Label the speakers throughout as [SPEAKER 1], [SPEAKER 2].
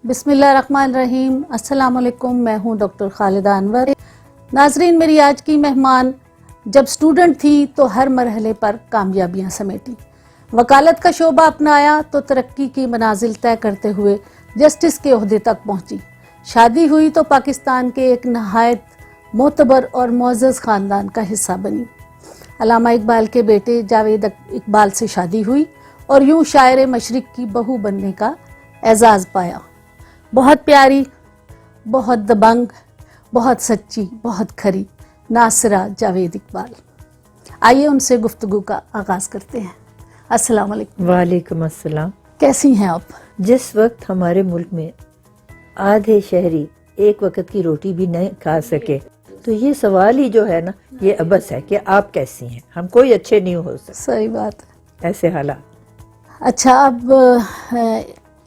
[SPEAKER 1] بسم اللہ الرحمن الرحیم. السلام علیکم. میں ہوں ڈاکٹر خالدہ انور. ناظرین، میری آج کی مہمان جب اسٹوڈنٹ تھی تو ہر مرحلے پر کامیابیاں سمیٹی، وکالت کا شعبہ اپنایا تو ترقی کی منازل طے کرتے ہوئے جسٹس کے عہدے تک پہنچی. شادی ہوئی تو پاکستان کے ایک نہایت معتبر اور معزز خاندان کا حصہ بنی. علامہ اقبال کے بیٹے جاوید اقبال سے شادی ہوئی اور یوں شاعر مشرق کی بہو بننے کا اعزاز پایا. بہت پیاری، بہت دبنگ، بہت سچی، بہت کھری ناصرہ جاوید اقبال. آئیے ان سے گفتگو کا آغاز کرتے ہیں. السلام علیکم.
[SPEAKER 2] وعلیکم السلام.
[SPEAKER 1] کیسی ہیں آپ؟
[SPEAKER 2] جس وقت ہمارے ملک میں آدھے شہری ایک وقت کی روٹی بھی نہیں کھا سکے تو یہ سوال ہی جو ہے نا، یہ عبث ہے کہ آپ کیسی ہیں. ہم کوئی اچھے نہیں ہو سکتے.
[SPEAKER 1] صحیح بات ہے.
[SPEAKER 2] ایسے حالات.
[SPEAKER 1] اچھا، اب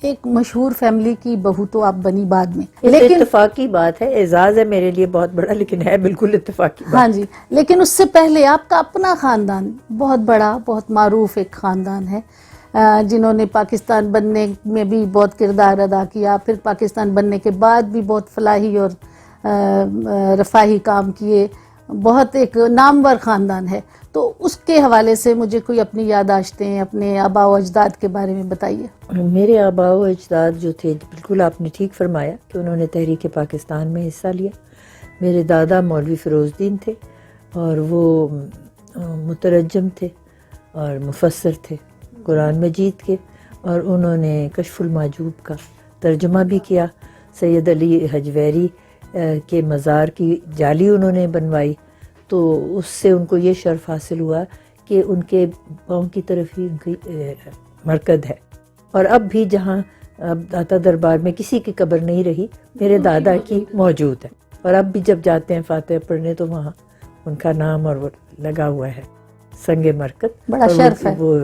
[SPEAKER 1] ایک مشہور فیملی کی بہو تو آپ بنی بعد میں،
[SPEAKER 2] لیکن اتفاقی بات ہے، اعزاز ہے میرے لیے بہت بڑا، لیکن ہے بالکل اتفاقی بات.
[SPEAKER 1] ہاں جی، لیکن اس سے پہلے آپ کا اپنا خاندان بہت بڑا، بہت معروف ایک خاندان ہے، جنہوں نے پاکستان بننے میں بھی بہت کردار ادا کیا، پھر پاکستان بننے کے بعد بھی بہت فلاحی اور رفاہی کام کیے. بہت ایک نامور خاندان ہے. تو اس کے حوالے سے مجھے کوئی اپنی یادداشتیں، اپنے آباء و اجداد کے بارے میں بتائیے.
[SPEAKER 2] میرے آباء و اجداد جو تھے، بالکل آپ نے ٹھیک فرمایا کہ انہوں نے تحریک پاکستان میں حصہ لیا. میرے دادا مولوی فیروز الدین تھے اور وہ مترجم تھے اور مفسر تھے قرآن مجید کے، اور انہوں نے کشف المحجوب کا ترجمہ بھی کیا. سید علی حجویری کے مزار کی جالی انہوں نے بنوائی، تو اس سے ان کو یہ شرف حاصل ہوا کہ ان کے پاؤں کی طرف ہی ان کی مرکز ہے. اور اب بھی جہاں اب داتا دربار میں کسی کی قبر نہیں رہی، میرے دادا کی موجود ہے. اور اب بھی جب جاتے ہیں فاتحہ پڑھنے تو وہاں ان کا نام اور وہ لگا ہوا ہے سنگ مرکز.
[SPEAKER 1] بڑا شرف ہے.
[SPEAKER 2] وہ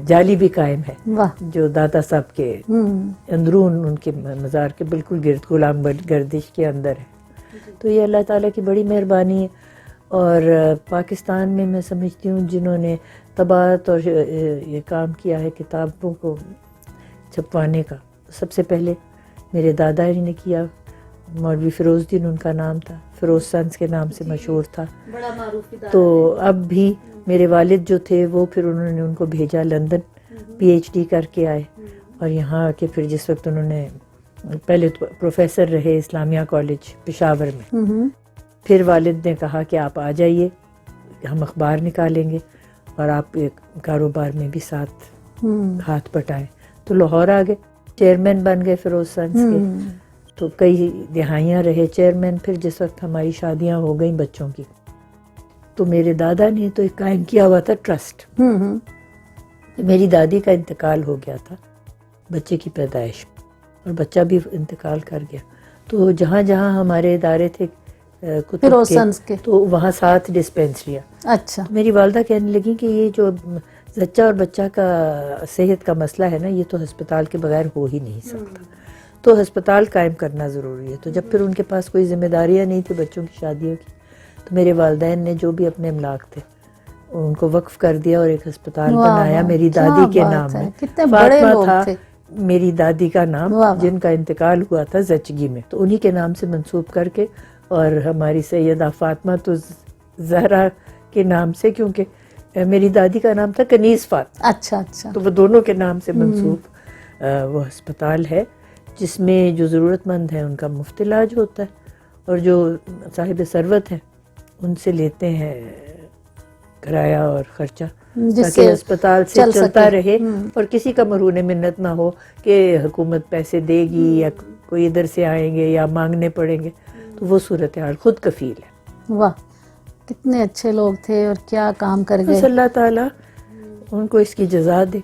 [SPEAKER 2] جالی بھی قائم ہے
[SPEAKER 1] واہ.
[SPEAKER 2] جو داتا صاحب کے اندرون ان کے مزار کے بالکل گرد غلام گردش کے اندر ہے. تو یہ اللہ تعالیٰ کی بڑی مہربانی ہے. اور پاکستان میں سمجھتی ہوں جنہوں نے طباعت اور یہ کام کیا ہے کتابوں کو چھپوانے کا، سب سے پہلے میرے دادا نے کیا. مولوی فیروز الدین ان کا نام تھا، فیروز سنس کے نام سے مشہور تھا.
[SPEAKER 1] بڑا معروف ادارہ.
[SPEAKER 2] تو اب بھی میرے والد جو تھے وہ پھر انہوں نے ان کو بھیجا لندن، پی ایچ ڈی کر کے آئے، اور یہاں آ کے پھر جس وقت انہوں نے پہلے تو پروفیسر رہے اسلامیہ کالج پشاور میں، پھر والد نے کہا کہ آپ آ جائیے، ہم اخبار نکالیں گے اور آپ ایک کاروبار میں بھی ساتھ ہاتھ بٹائیں. تو لاہور آ گئے، چیئرمین بن گئے فیروز سنس کے. تو کئی دہائیاں رہے چیئرمین. پھر جس وقت ہماری شادیاں ہو گئیں بچوں کی، تو میرے دادا نے تو ایک قائم کیا ہوا تھا ٹرسٹ. میری دادی کا انتقال ہو گیا تھا بچے کی پیدائش، اور بچہ بھی انتقال کر گیا. تو جہاں جہاں ہمارے ادارے تھے کتب کے، تو وہاں 7 ڈسپینسریاں.
[SPEAKER 1] اچھا.
[SPEAKER 2] میری والدہ کہنے لگی کہ یہ جو زچہ اور بچہ کا صحت کا مسئلہ ہے نا، یہ تو ہسپتال کے بغیر ہو ہی نہیں سکتا، تو ہسپتال قائم کرنا ضروری ہے. تو جب پھر ان کے پاس کوئی ذمہ داریاں نہیں تھی بچوں کی شادیوں کی، تو میرے والدین نے جو بھی اپنے املاک تھے ان کو وقف کر دیا اور ایک ہسپتال بنایا میری دادی کے نام میں. فاطمہ تھا میری دادی کا نام، جن کا انتقال ہوا تھا زچگی میں، تو انہی کے نام سے منسوب کر کے، اور ہماری سیدہ فاطمہ تو زہرا کے نام سے، کیونکہ میری دادی کا نام تھا کنیز فاطمہ.
[SPEAKER 1] اچھا اچھا.
[SPEAKER 2] تو وہ دونوں کے نام سے منسوب وہ ہسپتال ہے، جس میں جو ضرورت مند ہیں ان کا مفت علاج ہوتا ہے، اور جو صاحب ثروت ہیں ان سے لیتے ہیں کرایہ اور خرچہ، تاکہ اسپتال سے چلتا رہے اور کسی کا مرہون منت نہ ہو کہ حکومت پیسے دے گی یا کوئی ادھر سے آئیں گے یا مانگنے پڑیں گے. تو وہ صورتحال خود کفیل ہے.
[SPEAKER 1] واہ، کتنے اچھے لوگ تھے اور کیا کام کر گئے.
[SPEAKER 2] بس اللہ تعالیٰ ان کو اس کی جزا دے.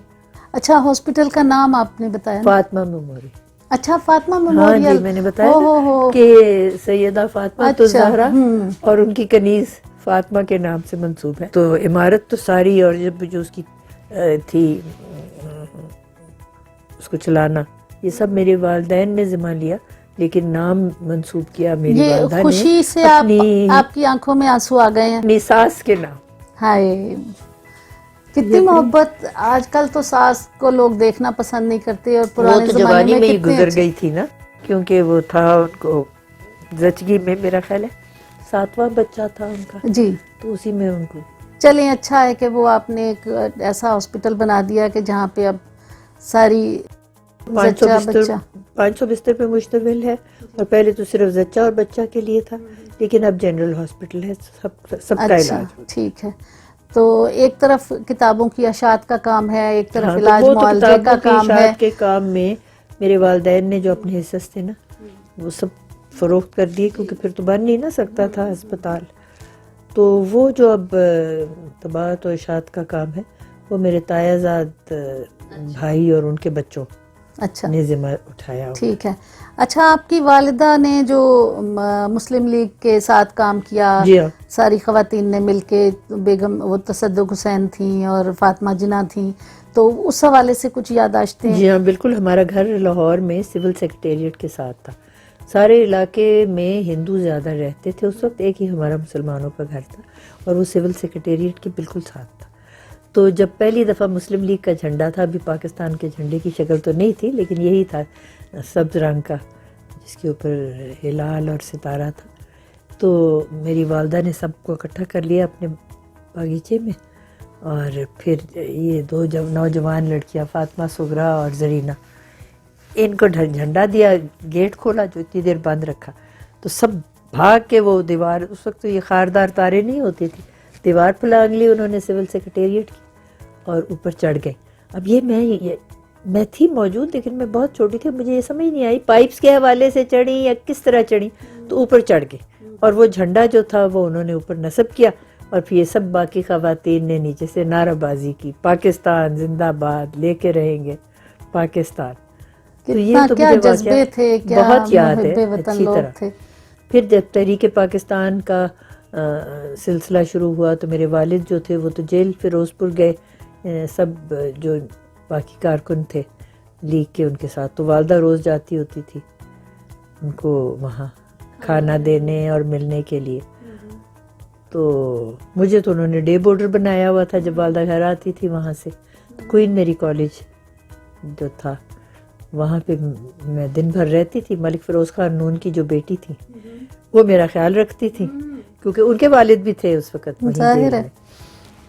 [SPEAKER 1] اچھا، ہاسپٹل کا نام آپ نے بتایا؟
[SPEAKER 2] فاطمہ میموریل.
[SPEAKER 1] اچھا، فاطمہ میموریل.
[SPEAKER 2] ہاں جی، میں نے بتایا کہ سیدہ فاطمہ تو زہرا اور ان کی کنیز فاطمہ کے نام سے منسوب ہے. تو عمارت تو ساری، اور جب جو اس کی تھی اس کو چلانا، یہ سب میرے والدین نے ذمہ لیا، لیکن نام منسوب کیا میری والدہ نے.
[SPEAKER 1] خوشی سے آپ کی آنکھوں میں آنسو آ گئے ہیں.
[SPEAKER 2] اپنی ساس کے نام.
[SPEAKER 1] ہائے، کتنی محبت. آج کل تو ساس کو لوگ دیکھنا پسند نہیں کرتے, اور
[SPEAKER 2] وہ
[SPEAKER 1] پرانے
[SPEAKER 2] تو
[SPEAKER 1] زمانے
[SPEAKER 2] جوانی
[SPEAKER 1] میں
[SPEAKER 2] میں ہی
[SPEAKER 1] کتنے
[SPEAKER 2] گزر
[SPEAKER 1] اچھے.
[SPEAKER 2] گئی تھی نا, کیونکہ وہ تھا ان کو زچگی میں, میرا خیال ہے 7واں بچہ تھا ان کا,
[SPEAKER 1] جی
[SPEAKER 2] تو اسی میں ان کو.
[SPEAKER 1] چلیں, اچھا ہے کہ وہ آپ نے ایک ایسا ہاسپٹل بنا دیا کہ جہاں پہ اب ساری
[SPEAKER 2] 500
[SPEAKER 1] بچہ.
[SPEAKER 2] 500 بستر پہ مشتمل ہے, اور پہلے تو صرف زچہ اور بچہ کے لیے تھا, لیکن اب جنرل ہاسپٹل ہے, سب کا
[SPEAKER 1] اچھا
[SPEAKER 2] علاج ہوتا
[SPEAKER 1] ٹھیک ہے. تو ایک طرف کتابوں کی اشاعت کا کام ہے, ایک
[SPEAKER 2] ہے.
[SPEAKER 1] طرف
[SPEAKER 2] ہاں, تو
[SPEAKER 1] علاج
[SPEAKER 2] وہ تو
[SPEAKER 1] معالجے کا
[SPEAKER 2] کتابوں کی
[SPEAKER 1] کام ہے.
[SPEAKER 2] اشاعت کے کام میں میرے والدین نے جو اپنے حصص تھے نا وہ سب فروخت کر دیے, کیونکہ پھر تو بن نہیں نہ سکتا تھا اسپتال. تو وہ جو اب طباعت و اشاعت کا کام ہے وہ میرے تایا زاد بھائی اور ان کے بچوں
[SPEAKER 1] اچھا
[SPEAKER 2] نے ذمہ اٹھایا ہوا.
[SPEAKER 1] ٹھیک ہے. اچھا, آپ کی والدہ نے جو مسلم لیگ کے ساتھ کام کیا,
[SPEAKER 2] جی ہاں,
[SPEAKER 1] ساری خواتین نے مل کے, بیگم وہ تصدق حسین تھیں اور فاطمہ جناح تھیں, تو اس حوالے سے کچھ یادداشتیں.
[SPEAKER 2] جی ہاں بالکل. ہمارا گھر لاہور میں سول سیکریٹریٹ کے ساتھ تھا. سارے علاقے میں ہندو زیادہ رہتے تھے اس وقت, ایک ہی ہمارا مسلمانوں کا گھر تھا, اور وہ سول سیکریٹریٹ کے بالکل ساتھ تھا. تو جب پہلی دفعہ مسلم لیگ کا جھنڈا تھا, ابھی پاکستان کے جھنڈے کی شکل تو نہیں تھی, لیکن یہی تھا سبز رنگ کا جس کے اوپر ہلال اور ستارہ تھا, تو میری والدہ نے سب کو اکٹھا کر لیا اپنے باغیچے میں, اور پھر یہ 2 نوجوان لڑکیاں فاطمہ صغرا اور زرینہ, ان کو جھنڈا دیا, گیٹ کھولا جو اتنی دیر بند رکھا, تو سب بھاگ کے وہ دیوار, اس وقت تو یہ خاردار تارے نہیں ہوتی تھی, دیوار پہ لانگ لی انہوں نے سول سیکریٹریٹ کی اور اوپر چڑھ گئے. اب یہ میں تھی موجود, لیکن میں بہت چھوٹی تھی, مجھے یہ سمجھ نہیں آئی پائپس کے حوالے سے چڑھی یا کس طرح چڑھی, تو اوپر چڑھ گئے, اور وہ جھنڈا جو تھا وہ انہوں نے اوپر نصب کیا, اور پھر یہ سب باقی خواتین نے نیچے سے نعرہ بازی کی, پاکستان زندہ باد, لے کے رہیں گے پاکستان. تو یہ تو
[SPEAKER 1] کیا
[SPEAKER 2] مجھے
[SPEAKER 1] جذبے تھے, کیا
[SPEAKER 2] بہت یاد ہے
[SPEAKER 1] محب وطن
[SPEAKER 2] اچھی
[SPEAKER 1] لوگ
[SPEAKER 2] طرح.
[SPEAKER 1] تھے.
[SPEAKER 2] پھر جب تحریک پاکستان کا سلسلہ شروع ہوا تو میرے والد جو تھے وہ تو جیل فیروز پور گئے, سب جو باقی کارکن تھے لیگ کے ان کے ساتھ, تو والدہ روز جاتی ہوتی تھی ان کو وہاں کھانا دینے اور ملنے کے لیے. تو مجھے تو انہوں نے ڈے بورڈر بنایا ہوا تھا جب والدہ گھر آتی تھی وہاں سے. کوئین میری کالج جو تھا وہاں پہ میں دن بھر رہتی تھی. ملک فیروز خان نون کی جو بیٹی تھی وہ میرا خیال رکھتی تھی, کیونکہ ان کے والد بھی تھے اس وقت وہیں
[SPEAKER 1] ظاہر
[SPEAKER 2] جیل
[SPEAKER 1] ہے.
[SPEAKER 2] میں.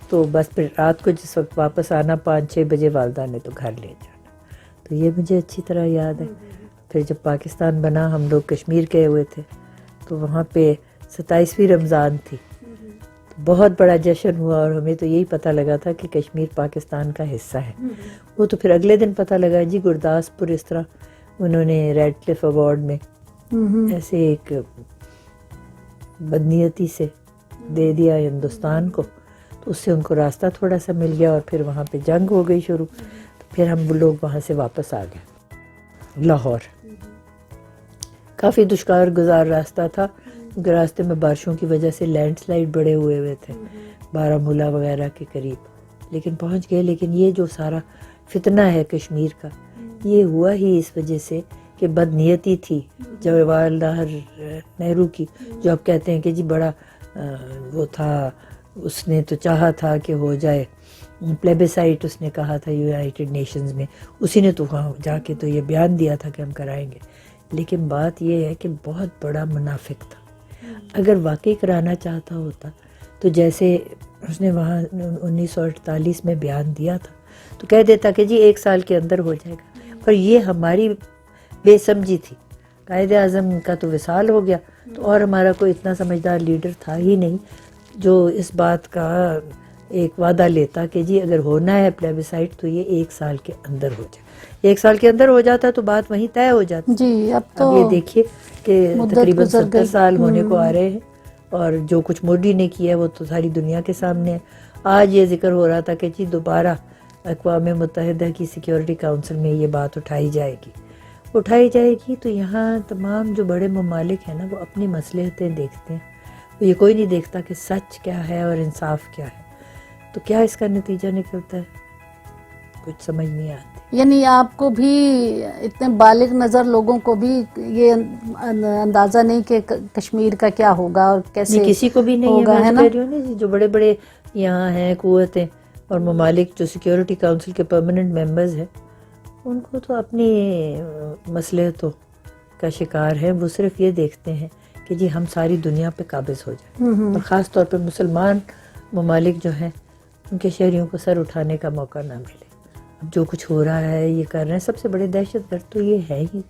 [SPEAKER 2] تو بس پھر رات کو جس وقت واپس آنا 5-6 بجے والدہ نے تو گھر لے جانا. تو یہ مجھے اچھی طرح یاد ہے. پھر جب پاکستان بنا ہم لوگ کشمیر گئے ہوئے تھے, تو وہاں پہ 27ویں رمضان تھی, بہت بڑا جشن ہوا, اور ہمیں تو یہی پتہ لگا تھا کہ کشمیر پاکستان کا حصہ ہے. وہ تو پھر اگلے دن پتہ لگا جی گرداسپور اس طرح انہوں نے ریڈ کلف ایوارڈ میں ایسے ایک بدنیتی سے دے دیا ہندوستان کو, تو اس سے ان کو راستہ تھوڑا سا مل گیا, اور پھر وہاں پہ جنگ ہو گئی شروع. تو پھر ہم لوگ وہاں سے واپس آ گئے لاہور. کافی دشوار گزار راستہ تھا, کیونکہ راستے میں بارشوں کی وجہ سے لینڈ سلائیڈ بڑے ہوئے تھے بارہمولہ وغیرہ کے قریب, لیکن پہنچ گئے. لیکن یہ جو سارا فتنہ ہے کشمیر کا, یہ ہوا ہی اس وجہ سے کہ بدنیتی تھی جواہر لال نہرو کی, جو آپ کہتے ہیں کہ جی بڑا وہ تھا, اس نے تو چاہا تھا کہ ہو جائے پلیبیسائٹ, اس نے کہا تھا یونائٹڈ نیشنز میں, اسی نے تو وہاں جا کے تو یہ بیان دیا تھا کہ ہم کرائیں گے. لیکن بات یہ ہے کہ بہت بڑا منافق تھا. اگر واقعی کرانا چاہتا ہوتا تو جیسے اس نے وہاں 1948 میں بیان دیا تھا تو کہہ دیتا کہ جی 1 سال کے اندر ہو جائے گا. پر یہ ہماری بے سمجھی تھی. قائد اعظم کا تو وصال ہو گیا, تو اور ہمارا کوئی اتنا سمجھدار لیڈر تھا ہی نہیں جو اس بات کا ایک وعدہ لیتا کہ جی اگر ہونا ہے پلیبیسائٹ تو یہ 1 سال کے اندر ہو جائے. 1 سال کے اندر ہو جاتا تو بات وہیں طے ہو جاتی.
[SPEAKER 1] جی اب
[SPEAKER 2] یہ دیکھیے کہ تقریباً
[SPEAKER 1] گزر
[SPEAKER 2] 70
[SPEAKER 1] گئی.
[SPEAKER 2] سال ہونے کو آ رہے ہیں, اور جو کچھ مودی نے کیا ہے وہ تو ساری دنیا کے سامنے ہے. آج یہ ذکر ہو رہا تھا کہ جی دوبارہ اقوام متحدہ کی سیکیورٹی کاؤنسل میں یہ بات اٹھائی جائے گی. تو یہاں تمام جو بڑے ممالک ہیں نا وہ اپنی مصلحتیں دیکھتے ہیں, یہ کوئی نہیں دیکھتا کہ سچ کیا ہے اور انصاف کیا ہے. تو کیا اس کا نتیجہ نکلتا ہے کچھ سمجھ نہیں آتی.
[SPEAKER 1] یعنی آپ کو بھی اتنے بالغ نظر لوگوں کو بھی یہ اندازہ نہیں کہ کشمیر کا کیا ہوگا اور کیسے
[SPEAKER 2] کسی کو بھی نہیں ہے.
[SPEAKER 1] ہوگا,
[SPEAKER 2] میں
[SPEAKER 1] ہے
[SPEAKER 2] تو
[SPEAKER 1] نا.
[SPEAKER 2] کہہ رہی ہوں نا جو بڑے بڑے یہاں ہیں قوتیں اور ممالک جو سیکیورٹی کاؤنسل کے پرماننٹ ممبرز ہیں ان کو تو اپنی مصلحتوں کا شکار ہے. وہ صرف یہ دیکھتے ہیں کہ جی ہم ساری دنیا پہ قابض ہو جائیں, اور خاص طور پہ مسلمان ممالک جو ہیں ان کے شہریوں کو سر اٹھانے کا موقع نہ ملے. اب جو کچھ ہو رہا ہے یہ کر رہے ہیں, سب سے بڑے دہشت گرد تو یہ ہے ہی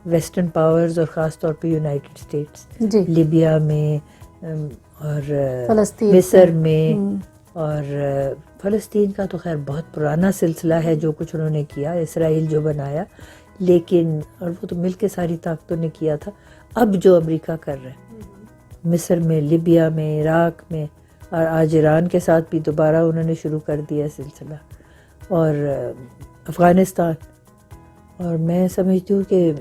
[SPEAKER 2] ویسٹرن پاورز, اور خاص طور پہ یونائٹڈ اسٹیٹس,
[SPEAKER 1] جی
[SPEAKER 2] لیبیا میں اور
[SPEAKER 1] فلسطین
[SPEAKER 2] مصر میں. اور فلسطین کا تو خیر بہت پرانا سلسلہ ہے جو کچھ انہوں نے کیا, اسرائیل جو بنایا, لیکن اور وہ تو مل کے ساری طاقتوں نے کیا تھا. اب جو امریکہ کر رہا ہے مصر میں, لیبیا میں, عراق میں, اور آج ایران کے ساتھ بھی دوبارہ انہوں نے شروع کر دیا سلسلہ, اور افغانستان. اور میں سمجھتی ہوں کہ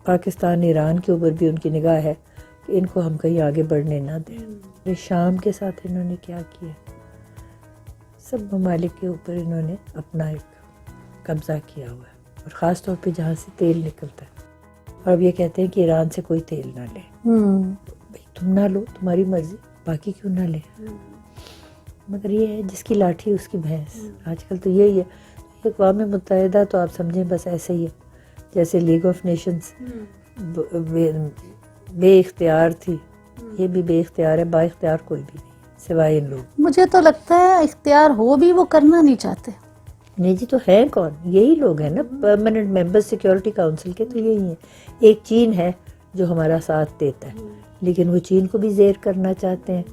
[SPEAKER 2] پاکستان ایران کے اوپر بھی ان کی نگاہ ہے کہ ان کو ہم کہیں آگے بڑھنے نہ دیں. شام کے ساتھ انہوں نے کیا کیا, سب ممالک کے اوپر انہوں نے اپنا ایک قبضہ کیا ہوا ہے, اور خاص طور پہ جہاں سے تیل نکلتا ہے. اور اب یہ کہتے ہیں کہ ایران سے کوئی تیل نہ لے. بھائی تم نہ لو, تمہاری مرضی, باقی کیوں نہ لے. مگر یہ ہے جس کی لاٹھی اس کی بھینس. آج کل تو یہی ہے. اقوام متحدہ تو آپ سمجھیں بس ایسے ہی ہے جیسے لیگ آف نیشنز بے اختیار تھی, یہ بھی بے اختیار ہے. با اختیار کوئی بھی نہیں سوائے ان لوگ.
[SPEAKER 1] مجھے تو لگتا ہے اختیار ہو بھی وہ کرنا نہیں چاہتے.
[SPEAKER 2] نہیں جی, تو ہیں کون, یہی لوگ ہیں نا پرماننٹ ممبر سیکیورٹی کاؤنسل کے, تو یہی ہیں. ایک چین ہے جو ہمارا ساتھ دیتا ہے, لیکن وہ چین کو بھی زیر کرنا چاہتے ہیں,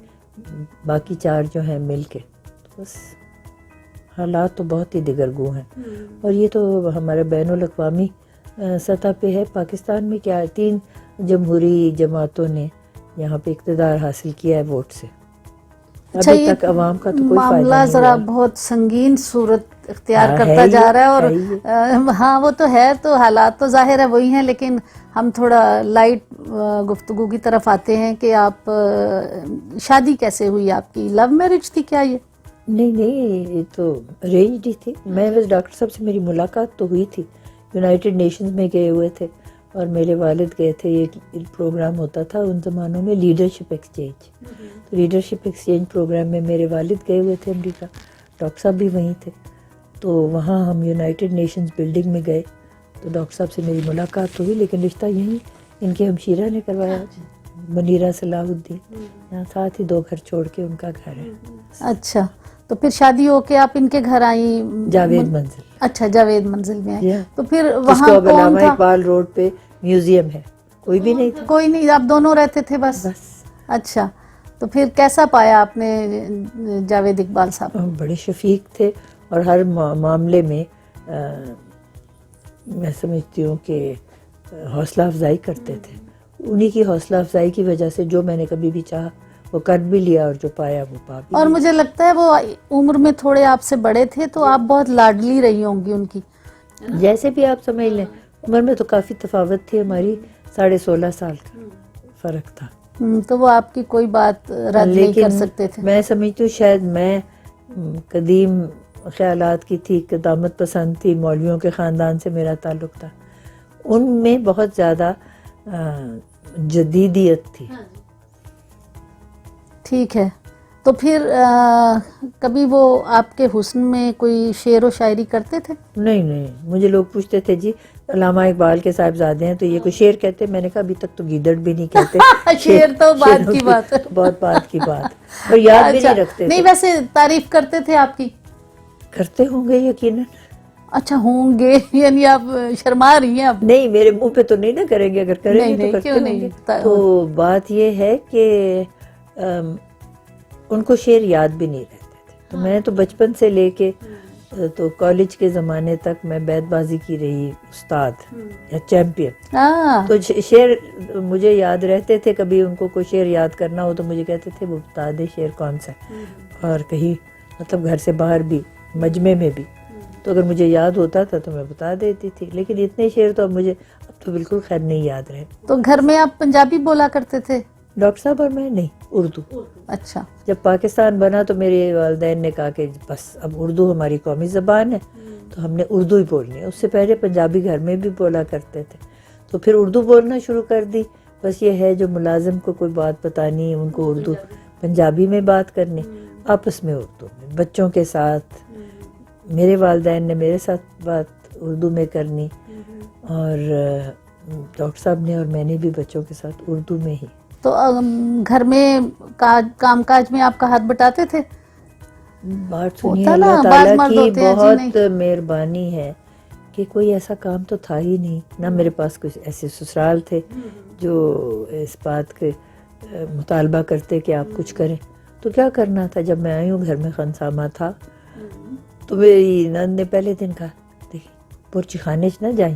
[SPEAKER 2] باقی چار جو ہیں مل کے. تو بس حالات تو بہت ہی دگرگوں ہیں. اور یہ تو ہمارے بین الاقوامی سطح پہ ہے. پاکستان میں کیا ہے, 3 جمہوری جماعتوں نے یہاں پہ اقتدار حاصل کیا ہے ووٹ سے. ابھی تک عوام کا تو کوئی فائدہ
[SPEAKER 1] معاملہ
[SPEAKER 2] نہیں
[SPEAKER 1] ذرا
[SPEAKER 2] ہوا.
[SPEAKER 1] بہت سنگین صورت اختیار
[SPEAKER 2] ہے
[SPEAKER 1] کرتا
[SPEAKER 2] ہی
[SPEAKER 1] جا رہا ہے. اور
[SPEAKER 2] ہے
[SPEAKER 1] ہاں وہ تو ہے, تو حالات تو ظاہر ہے وہی ہیں, لیکن ہم تھوڑا لائٹ گفتگو کی طرف آتے ہیں کہ آپ شادی کیسے ہوئی آپ کی؟ لو میرج تھی کیا یہ؟
[SPEAKER 2] نہیں, یہ تو ارینجڈ ہی تھی. میں بس ڈاکٹر صاحب سے میری ملاقات تو ہوئی تھی, یونائٹڈ نیشنز میں گئے ہوئے تھے, اور میرے والد گئے تھے. یہ پروگرام ہوتا تھا ان زمانوں میں لیڈرشپ ایکسچینج. تو لیڈرشپ ایکسچینج پروگرام میں میرے والد گئے ہوئے تھے امریکہ, ڈاکٹر صاحب بھی وہیں تھے. تو وہاں ہم یونائٹڈ نیشنز بلڈنگ میں گئے, تو ڈاکٹر صاحب سے میری ملاقات ہوئی, لیکن رشتہ یہیں ان کے ہمشیرہ نے کروایا, منیرہ صلاح الدین. یہاں ساتھ ہی 2 گھر چھوڑ کے ان کا گھر ہے.
[SPEAKER 1] اچھا, تو پھر شادی ہو کے آپ ان کے گھر آئیں؟
[SPEAKER 2] جاوید منزل.
[SPEAKER 1] اچھا, جاوید منزل میں آئیں. تو پھر
[SPEAKER 2] جس
[SPEAKER 1] وہاں
[SPEAKER 2] کو اب
[SPEAKER 1] کون
[SPEAKER 2] علامہ
[SPEAKER 1] تھا؟
[SPEAKER 2] اقبال روڈ پہ میوزیم ہے. کوئی بھی نہیں تھا.
[SPEAKER 1] کوئی نہیں, آپ دونوں رہتے تھے بس؟ اچھا, تو پھر کیسا پایا آپ نے جاوید اقبال صاحب؟
[SPEAKER 2] بڑے شفیق تھے, اور ہر معاملے میں میں سمجھتی ہوں کہ حوصلہ افزائی کرتے تھے. انہی کی حوصلہ افزائی کی وجہ سے جو میں نے کبھی بھی چاہا وہ کر بھی لیا, اور جو پایا وہ پا بھی.
[SPEAKER 1] اور مجھے لگتا ہے وہ عمر میں تھوڑے آپ سے بڑے تھے, تو آپ بہت لاڈلی رہی ہوں گی ان کی.
[SPEAKER 2] جیسے بھی آپ سمجھ لیں, عمر میں تو کافی تفاوت تھی ہماری, 16.5 سال کا فرق تھا.
[SPEAKER 1] تو وہ آپ کی کوئی بات رد نہیں کر سکتے تھے.
[SPEAKER 2] میں سمجھتی ہوں شاید میں قدیم خیالات کی تھی, قدامت پسند تھی, مولویوں کے خاندان سے میرا تعلق تھا. ان میں بہت زیادہ جدیدیت تھی.
[SPEAKER 1] ٹھیک ہے, تو پھر کبھی وہ آپ کے حسن میں کوئی شعر و شاعری کرتے تھے؟
[SPEAKER 2] نہیں, مجھے لوگ پوچھتے تھے جی علامہ اقبال کے صاحبزادے ہیں تو یہ کوئی شعر کہتے. میں نے کہا ابھی تک تو گیدڑ بھی نہیں کہتے.
[SPEAKER 1] شعر تو بعد کی بات ہے,
[SPEAKER 2] بہت بعد کی بات, اور یاد بھی نہیں رکھتے.
[SPEAKER 1] نہیں ویسے تعریف کرتے تھے آپ کی؟ کرتے
[SPEAKER 2] ہوں گے یقیناً.
[SPEAKER 1] اچھا ہوں گے, یعنی آپ شرما رہی ہیں اب؟
[SPEAKER 2] نہیں, میرے منہ پہ تو نہیں نہ کریں گے, اگر کریں گے تو کرتے ہوں گے. تو بات یہ ہے کہ ان کو شعر یاد بھی نہیں رہتے تھے. تو میں تو بچپن سے لے کے تو کالج کے زمانے تک میں بیت بازی کی رہی استاد یا چیمپئن. تو شعر مجھے یاد رہتے تھے. کبھی ان کو کوئی شعر یاد کرنا ہو تو مجھے کہتے تھے وہ بتا دے شعر کون سا ہے. اور کہیں مطلب گھر سے باہر بھی, مجمع میں بھی, تو اگر مجھے یاد ہوتا تھا تو میں بتا دیتی تھی. لیکن اتنے شعر تو اب مجھے اب تو بالکل خیر نہیں یاد رہے.
[SPEAKER 1] تو گھر میں آپ پنجابی بولا کرتے تھے؟
[SPEAKER 2] ڈاکٹر صاحب اور میں نہیں, اردو.
[SPEAKER 1] اچھا,
[SPEAKER 2] جب پاکستان بنا تو میرے والدین نے کہا کہ بس اب اردو ہماری قومی زبان ہے, تو ہم نے اردو ہی بولنی ہے. اس سے پہلے پنجابی گھر میں بھی بولا کرتے تھے, تو پھر اردو بولنا شروع کر دی. بس یہ ہے جو ملازم کو کوئی بات بتانی ان کو اردو پنجابی میں بات کرنی, آپس میں اردو میں بچوں کے ساتھ. میرے والدین نے میرے ساتھ بات اردو میں کرنی اور ڈاکٹر صاحب نے اور میں نے بھی بچوں کے ساتھ اردو میں ہی.
[SPEAKER 1] تو گھر میں کام کاج میں آپ کا ہاتھ بٹاتے تھے؟
[SPEAKER 2] بات سنیے،
[SPEAKER 1] ہوتا نا،
[SPEAKER 2] اللہ
[SPEAKER 1] بعض
[SPEAKER 2] تعالیٰ
[SPEAKER 1] مرد
[SPEAKER 2] کی
[SPEAKER 1] ہوتے ہیں جی
[SPEAKER 2] بہت
[SPEAKER 1] نہیں.
[SPEAKER 2] مہربانی ہے کہ کوئی ایسا کام تو تھا ہی نہیں. نہ میرے پاس کچھ ایسے سسرال تھے جو اس بات کے مطالبہ کرتے کہ آپ کچھ کریں. تو کیا کرنا تھا؟ جب میں آئی ہوں گھر میں خانسامہ تھا تو میری نند نے پہلے دن کہا دیکھیں پورچی خانے چ نہ جائیں،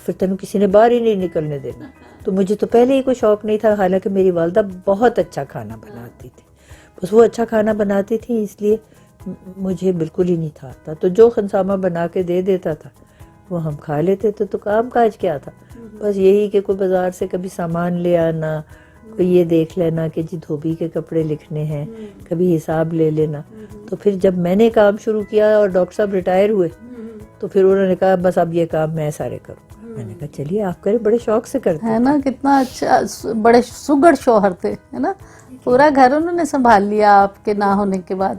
[SPEAKER 2] پھر تینوں کسی نے باہر ہی نہیں نکلنے دینا. تو مجھے تو پہلے ہی کوئی شوق نہیں تھا، حالانکہ میری والدہ بہت اچھا کھانا بناتی تھی. بس وہ اچھا کھانا بناتی تھی اس لیے مجھے بالکل ہی نہیں تھا آتا. تو جو خنسامہ بنا کے دے دیتا تھا وہ ہم کھا لیتے تھے. تو کام کاج کیا تھا؟ بس یہی کہ کوئی بازار سے کبھی سامان لے آنا، کوئی یہ دیکھ لینا کہ جی دھوبی کے کپڑے لکھنے ہیں، کبھی حساب لے لینا. تو پھر جب میں نے کام شروع کیا اور ڈاکٹر صاحب ریٹائر ہوئے تو پھر انہوں نے کہا بس اب یہ کام میں سارے کروں. میں نے کہا چلیے آپ کریں، بڑے شوق سے کرتے
[SPEAKER 1] ہے نا. کتنا اچھا، بڑے سگڑ شوہر تھے، ہے نا. پورا گھر انہوں نے سنبھال لیا آپ کے نہ ہونے کے بعد.